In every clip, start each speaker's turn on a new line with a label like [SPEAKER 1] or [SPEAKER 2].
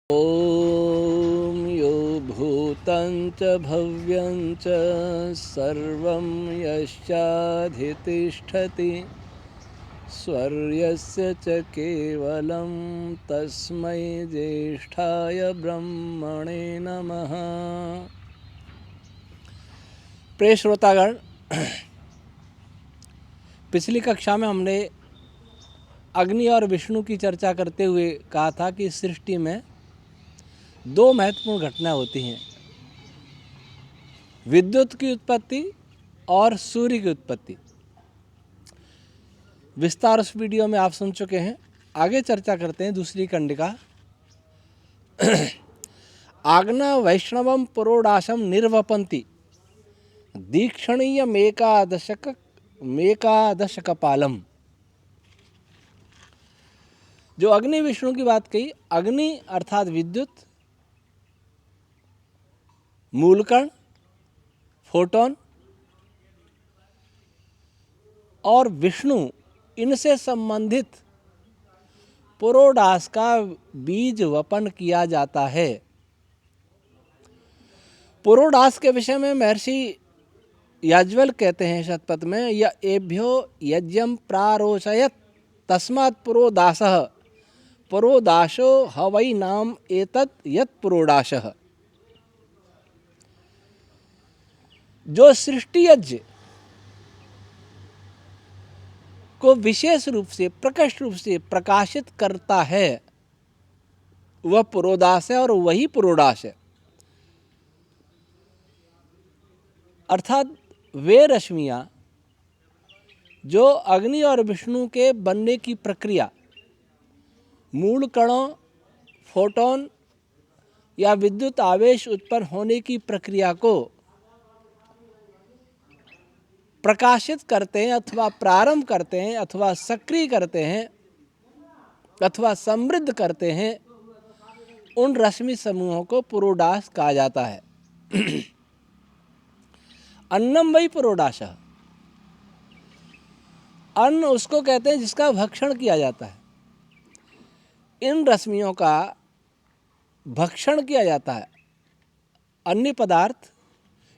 [SPEAKER 1] ॐ यो भूतं च भव्यं च सर्वं यश्चाधितिष्ठति स्वर्यस्य च केवलं तस्मै ज्येष्ठाय ब्रह्मणे नमः। प्रिय श्रोतागण, पिछली कक्षा में हमने अग्नि और विष्णु की चर्चा करते हुए कहा था कि सृष्टि में दो महत्वपूर्ण घटनाएं होती हैं, विद्युत की उत्पत्ति और सूर्य की उत्पत्ति। विस्तार उस वीडियो में आप सुन चुके हैं। आगे चर्चा करते हैं दूसरी कंडिका। आग्ना वैष्णवम पुरोडाशम निर्वपंती दीक्षणीय मेकादशकपालम। जो अग्नि विष्णु की बात कही, अग्नि अर्थात विद्युत, मूलकण, फोटोन और विष्णु, इनसे संबंधित पुरोडास का बीज वपन किया जाता है। पुरोडास के विषय में महर्षि याज्वल कहते हैं शतपथ में, या एभ्यो यज्ञम प्रारोचयत तस्मात् पुरोदासः पुरोदाशो हवै नाम एतत् यत् पुरोडाशः। जो सृष्टि यज्ञ को विशेष रूप से, प्रकट रूप से प्रकाशित करता है, वह पुरोदास है और वही पुरोडाश है। अर्थात वे रश्मियां जो अग्नि और विष्णु के बनने की प्रक्रिया, मूल कणों, फोटोन या विद्युत आवेश उत्पन्न होने की प्रक्रिया को प्रकाशित करते हैं अथवा प्रारंभ करते हैं अथवा सक्रिय करते हैं अथवा समृद्ध करते हैं, उन रश्मि समूहों को पुरोडास कहा जाता है। अन्नम वही पुरोडाश। अन्न उसको कहते हैं जिसका भक्षण किया जाता है। इन रश्मियों का भक्षण किया जाता है। अन्य पदार्थ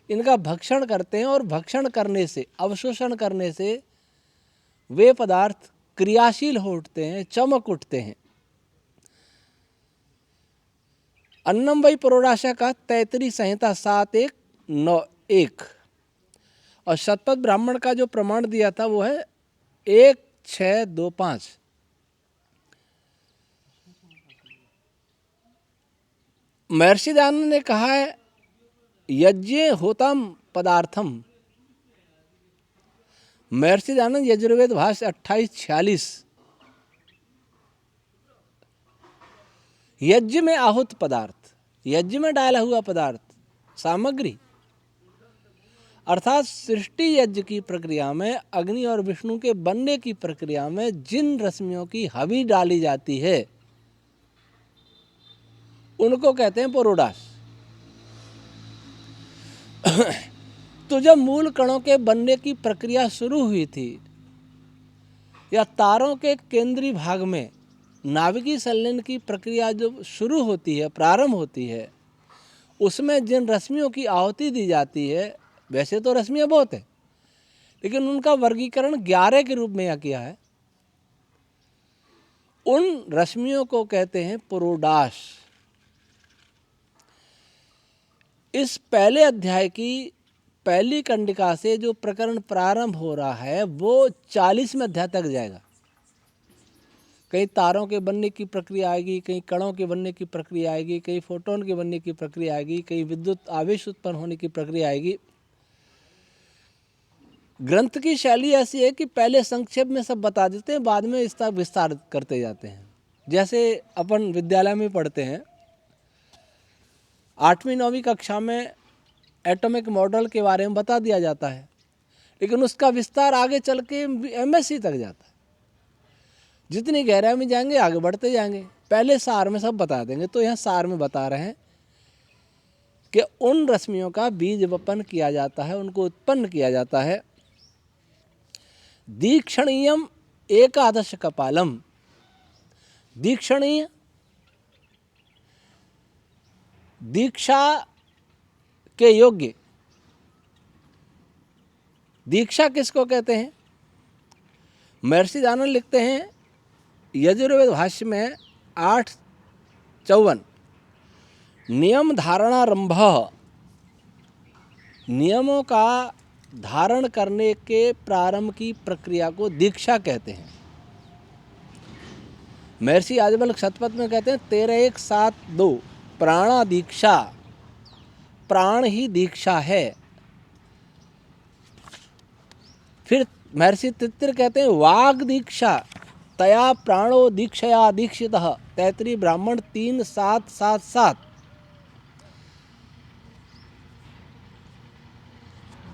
[SPEAKER 1] इनका भक्षण करते हैं और भक्षण करने से, अवशोषण करने से वे पदार्थ क्रियाशील हो उठते हैं, चमक उठते हैं। अन्नम वही पुरोडाशा का तैतरी संहिता 7.1.9.1 और शतपथ ब्राह्मण का जो प्रमाण दिया था वो है 1.6.2.5। महर्षि दयानंद ने कहा है, यज्ञे होतम पदार्थम। महर्षि दयानंद यजुर्वेद भाष्य 28:46। यज्ञ में आहुत पदार्थ, यज्ञ में डाला हुआ पदार्थ, सामग्री, अर्थात सृष्टि यज्ञ की प्रक्रिया में, अग्नि और विष्णु के बनने की प्रक्रिया में जिन रश्मियों की हवि डाली जाती है उनको कहते हैं पुरोडास। तो जब मूल कणों के बनने की प्रक्रिया शुरू हुई थी, या तारों के केंद्रीय भाग में नाभिकीय संलयन की प्रक्रिया जो शुरू होती है, प्रारंभ होती है, उसमें जिन रश्मियों की आहुति दी जाती है, वैसे तो रश्मियां बहुत है, लेकिन उनका वर्गीकरण 11 के रूप में यहाँ किया है। उन रश्मियों को कहते हैं पुरोडाश। इस पहले अध्याय की पहली कंडिका से जो प्रकरण प्रारंभ हो रहा है वो 40वें अध्याय तक जाएगा। कहीं तारों के बनने की प्रक्रिया आएगी, कहीं कणों के बनने की प्रक्रिया आएगी, कहीं फोटोन के बनने की प्रक्रिया आएगी, कहीं विद्युत आवेश उत्पन्न होने की प्रक्रिया आएगी। ग्रंथ की शैली ऐसी है कि पहले संक्षेप में सब बता देते हैं, बाद में इसका विस्तार करते जाते हैं। जैसे अपन विद्यालय में पढ़ते हैं, 8वीं-9वीं कक्षा में एटॉमिक मॉडल के बारे में बता दिया जाता है, लेकिन उसका विस्तार आगे चल के MSc तक जाता है। जितनी गहराई में जाएंगे आगे बढ़ते जाएंगे, पहले सार में सब बता देंगे। तो यहाँ सार में बता रहे हैं कि उन रश्मियों का बीज वपन किया जाता है, उनको उत्पन्न किया जाता है। दीक्षणीयम एकादश कपालम। दीक्षणीय दीक्षा के योग्य, दीक्षा किसको कहते हैं? महर्षि दयानंद लिखते हैं यजुर्वेद भाष्य में 8:54, नियम धारणारंभ, नियमों का धारण करने के प्रारंभ की प्रक्रिया को दीक्षा कहते हैं। महर्षि याज्ञवल्क्य शतपथ में कहते हैं 13:1-7-2, प्राणा दीक्षा, प्राण ही दीक्षा है। फिर महर्षि तैत्तिरीय कहते हैं वाग दीक्षा, तया प्राणो दीक्षया दीक्षितः, तैत्तिरीय ब्राह्मण 3:7-7-7।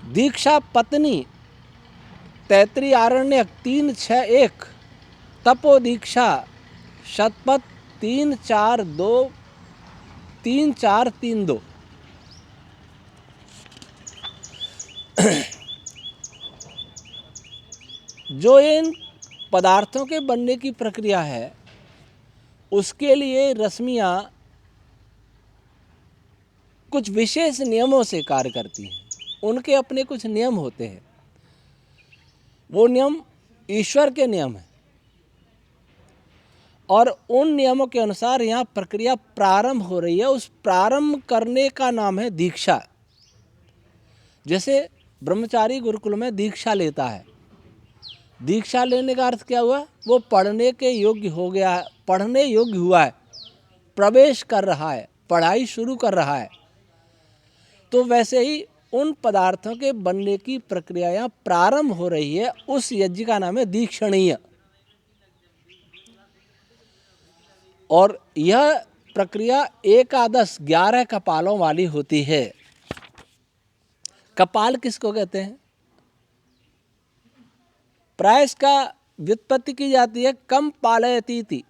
[SPEAKER 1] दीक्षा पत्नी, तैत्तिरीय आरण्यक 3:6-1, तपो दीक्षा, शतपथ 3:4-3-4-3-2। जो इन पदार्थों के बनने की प्रक्रिया है उसके लिए रश्मियाँ कुछ विशेष नियमों से कार्य करती हैं। उनके अपने कुछ नियम होते हैं, वो नियम ईश्वर के नियम हैं और उन नियमों के अनुसार यहाँ प्रक्रिया प्रारंभ हो रही है। उस प्रारंभ करने का नाम है दीक्षा। जैसे ब्रह्मचारी गुरुकुल में दीक्षा लेता है, दीक्षा लेने का अर्थ क्या हुआ? वो पढ़ने के योग्य हो गया है, पढ़ने योग्य हुआ है, प्रवेश कर रहा है, पढ़ाई शुरू कर रहा है। तो वैसे ही उन पदार्थों के बनने की प्रक्रिया यहाँ प्रारंभ हो रही है, उस यज्ञ का नाम है दीक्षणीय। और यह प्रक्रिया 11 कपालों वाली होती है। कपाल किसको कहते हैं? प्राय इसका व्युत्पत्ति की जाती है कम पालयतीति,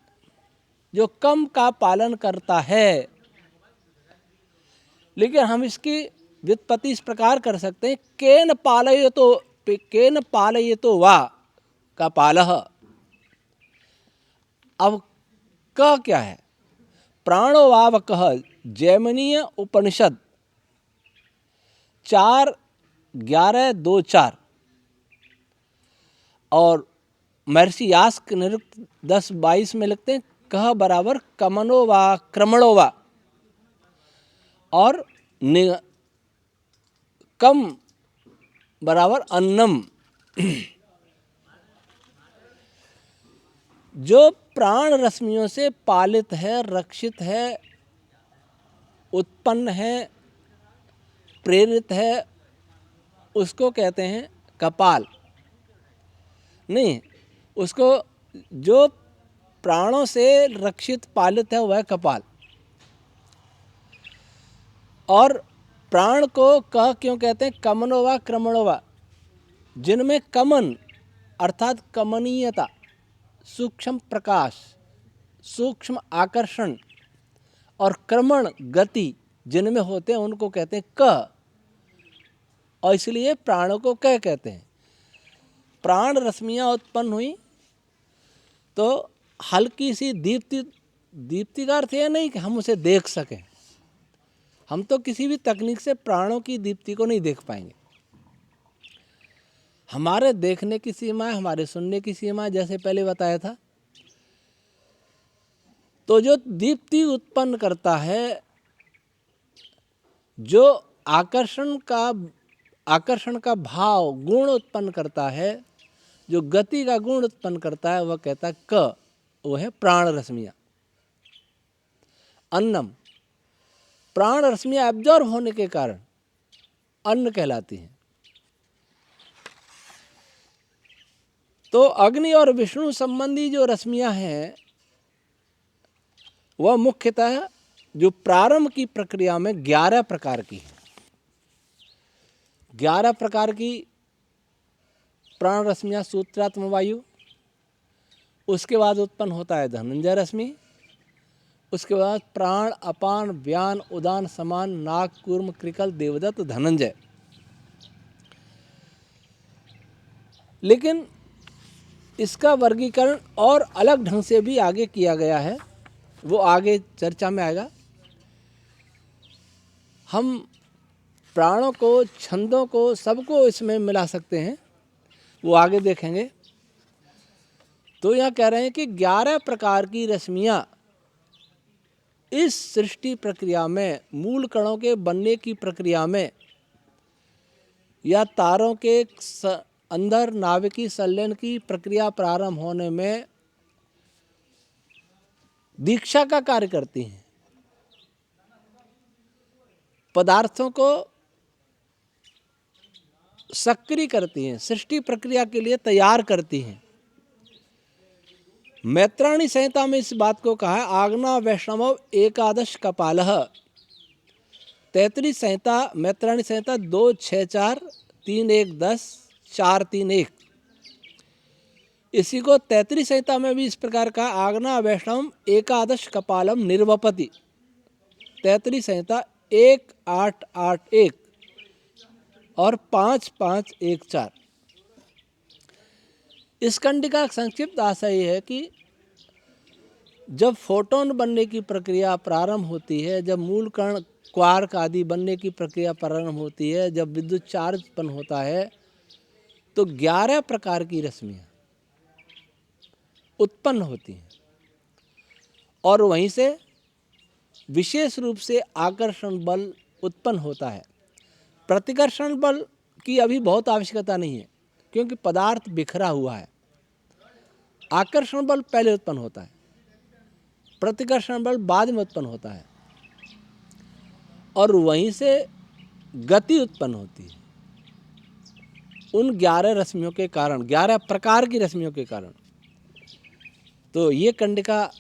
[SPEAKER 1] जो कम का पालन करता है। लेकिन हम इसकी व्युत्पत्ति इस प्रकार कर सकते हैं केन पालयतो वा कपालः। अब क क्या है? प्राणो वावकः, जैमिनीय उपनिषद 4:11-2-4 और महर्षि यास्क निरुक्त 10:22 में लिखते हैं कह बराबर कमनो वा क्रमणो वा, और कम बराबर अन्नम। जो प्राण रश्मियों से पालित है, रक्षित है, उत्पन्न है, प्रेरित है, उसको कहते हैं कपाल। नहीं, उसको जो प्राणों से रक्षित पालित है वह कपाल। और प्राण को कह क्यों कहते हैं? कमनोवा क्रमणोवा, जिनमें कमन अर्थात कमनीयता, सूक्ष्म प्रकाश, सूक्ष्म आकर्षण और क्रमण गति जिनमें होते हैं उनको कहते हैं क। और इसलिए प्राणों को कह कहते हैं। प्राण रश्मियाँ उत्पन्न हुई तो हल्की सी दीप्ति का अर्थ यह नहीं कि हम उसे देख सकें। हम तो किसी भी तकनीक से प्राणों की दीप्ति को नहीं देख पाएंगे। हमारे देखने की सीमा है, हमारे सुनने की सीमा है, जैसे पहले बताया था। तो जो दीप्ति उत्पन्न करता है, जो आकर्षण का भाव गुण उत्पन्न करता है, जो गति का गुण उत्पन्न करता है, वह कहता है क, वो है प्राण रश्मियाँ। अन्नम, प्राण रश्मियाँ एब्जॉर्ब होने के कारण अन्न कहलाती हैं। तो अग्नि और विष्णु संबंधी जो रश्मियाँ हैं वह मुख्यतः जो प्रारंभ की प्रक्रिया में 11 प्रकार की है। 11 प्रकार की प्राण रश्मियाँ, सूत्रात्म वायु, उसके बाद उत्पन्न होता है धनंजय रश्मि, उसके बाद प्राण, अपान, व्यान, उदान, समान, नाग, कूर्म, कृकल, देवदत्त, धनंजय। लेकिन इसका वर्गीकरण और अलग ढंग से भी आगे किया गया है, वो आगे चर्चा में आएगा। हम प्राणों को, छंदों को, सबको इसमें मिला सकते हैं, वो आगे देखेंगे। तो यहाँ कह रहे हैं कि 11 प्रकार की रश्मियाँ इस सृष्टि प्रक्रिया में, मूल कणों के बनने की प्रक्रिया में या तारों के अंदर नाभिकीय संलयन की प्रक्रिया प्रारंभ होने में दीक्षा का कार्य करती हैं, पदार्थों को सक्रिय करती हैं, सृष्टि प्रक्रिया के लिए तैयार करती हैं। मैत्राणी संहिता में इस बात को कहा है, आग्ना वैष्णव एकादश कपालः। तैतृ संहिता, मैत्राणी संहिता 264 3110 431। इसी को तैतृ संहिता में भी इस प्रकार का, आग्ना वैष्णव एकादश कपालम निर्वपति। तैतृ संहिता 1881 और 5514। इस कंडिका का संक्षिप्त आशय है कि जब फोटोन बनने की प्रक्रिया प्रारंभ होती है, जब मूल कण, क्वार्क आदि बनने की प्रक्रिया प्रारंभ होती है, जब विद्युत चार्ज उत्पन्न होता है, तो 11 प्रकार की रश्मियाँ उत्पन्न होती हैं और वहीं से विशेष रूप से आकर्षण बल उत्पन्न होता है। प्रतिकर्षण बल की अभी बहुत आवश्यकता नहीं है, क्योंकि पदार्थ बिखरा हुआ है। आकर्षण बल पहले उत्पन्न होता है, प्रतिकर्षण बल बाद में उत्पन्न होता है और वहीं से गति उत्पन्न होती है उन 11 रश्मियों के कारण, 11 प्रकार की रश्मियों के कारण। तो ये कंडिका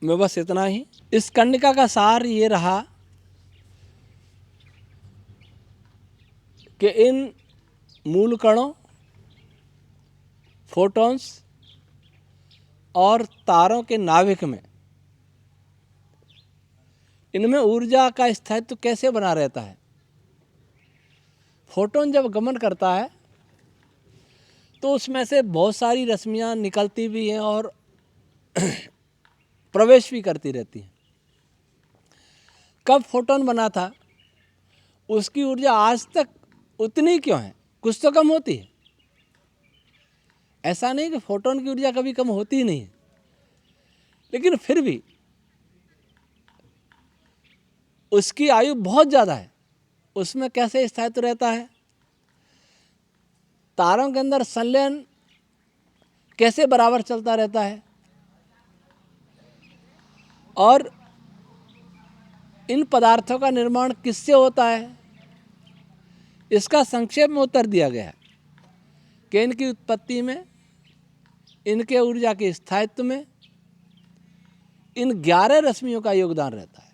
[SPEAKER 1] में बस इतना ही। इस कंडिका का सार ये रहा कि इन मूल कणों, फोटॉन्स और तारों के नाभिक में, इनमें ऊर्जा का स्थायित्व कैसे बना रहता है। फोटोन जब गमन करता है तो उसमें से बहुत सारी रश्मियाँ निकलती भी हैं और प्रवेश भी करती रहती हैं। कब फोटोन बना था, उसकी ऊर्जा आज तक उतनी क्यों है? कुछ तो कम होती है। ऐसा नहीं कि फोटोन की ऊर्जा कभी कम होती ही नहीं है, लेकिन फिर भी उसकी आयु बहुत ज़्यादा है। उसमें कैसे स्थायित्व रहता है? तारों के अंदर संलयन कैसे बराबर चलता रहता है और इन पदार्थों का निर्माण किससे होता है, इसका संक्षेप में उत्तर दिया गया है कि इनकी उत्पत्ति में, इनके ऊर्जा के स्थायित्व में इन 11 रश्मियों का योगदान रहता है।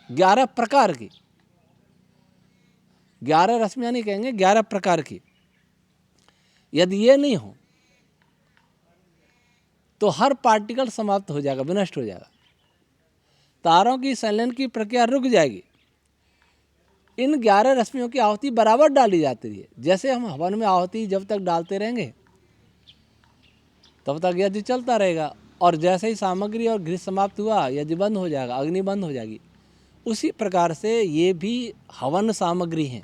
[SPEAKER 1] 11 प्रकार की, 11 रश्मियाँ नहीं कहेंगे, 11 प्रकार की। यदि ये नहीं हो तो हर पार्टिकल समाप्त हो जाएगा, विनष्ट हो जाएगा। तारों की संलयन की प्रक्रिया रुक जाएगी। इन 11 रश्मियों की आहुति बराबर डाली जाती है। जैसे हम हवन में आहुति जब तक डालते रहेंगे तब तक यज्ञ चलता रहेगा, और जैसे ही सामग्री और घृत समाप्त हुआ, यज्ञ बंद हो जाएगा, अग्नि बंद हो जाएगी। उसी प्रकार से ये भी हवन सामग्री हैं।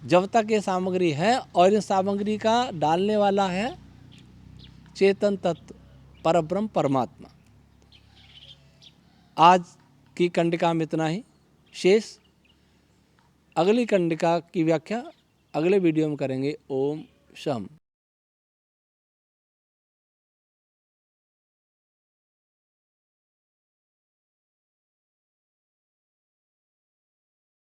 [SPEAKER 1] जब तक ये सामग्री है और इस सामग्री का डालने वाला है चेतन तत्व, परब्रह्म परमात्मा। आज की कंडिका में इतना ही। शेष अगली कंडिका की व्याख्या अगले वीडियो में करेंगे। ओम शम।